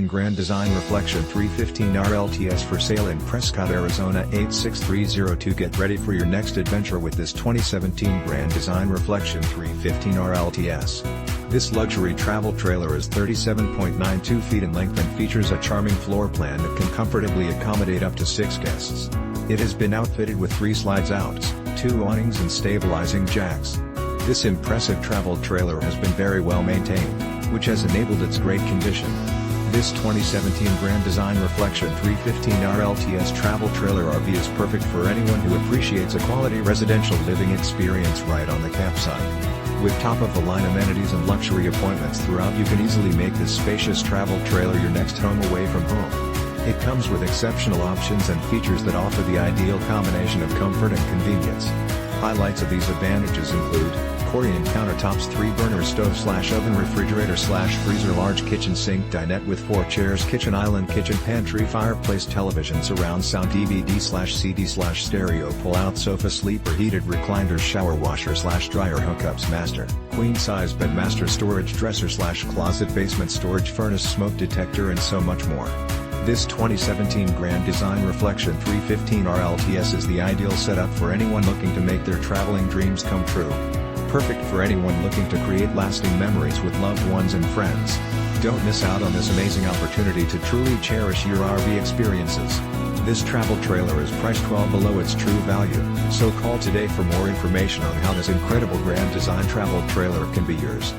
Grand Design Reflection 315R LTS for sale in Prescott, Arizona 86302. Get ready for your next adventure with this 2017 Grand Design Reflection 315R LTS. This luxury travel trailer is 37.92 feet in length and features a charming floor plan that can comfortably accommodate up to 6 guests. It has been outfitted with 3 slides outs, 2 awnings and stabilizing jacks. This impressive travel trailer has been very well maintained, which has enabled its great condition. This 2017 Grand Design Reflection 315R LTS travel trailer RV is perfect for anyone who appreciates a quality residential living experience right on the campsite. With top-of-the-line amenities and luxury appointments throughout, you can easily make this spacious travel trailer your next home away from home. It comes with exceptional options and features that offer the ideal combination of comfort and convenience. Highlights of these advantages include Corian countertops, 3-burner stove/oven, refrigerator/freezer, large kitchen sink, dinette with 4 chairs, kitchen island, kitchen pantry, fireplace, television, surround sound, DVD/CD/stereo, pull-out sofa, sleeper, heated reclinders, shower washer/dryer, hookups, master, queen-size bed, master storage dresser/closet, basement storage, furnace, smoke detector, and so much more. This 2017 Grand Design Reflection 315R LTS is the ideal setup for anyone looking to make their traveling dreams come true. Perfect for anyone looking to create lasting memories with loved ones and friends. Don't miss out on this amazing opportunity to truly cherish your RV experiences. This travel trailer is priced well below its true value, so call today for more information on how this incredible Grand Design travel trailer can be yours.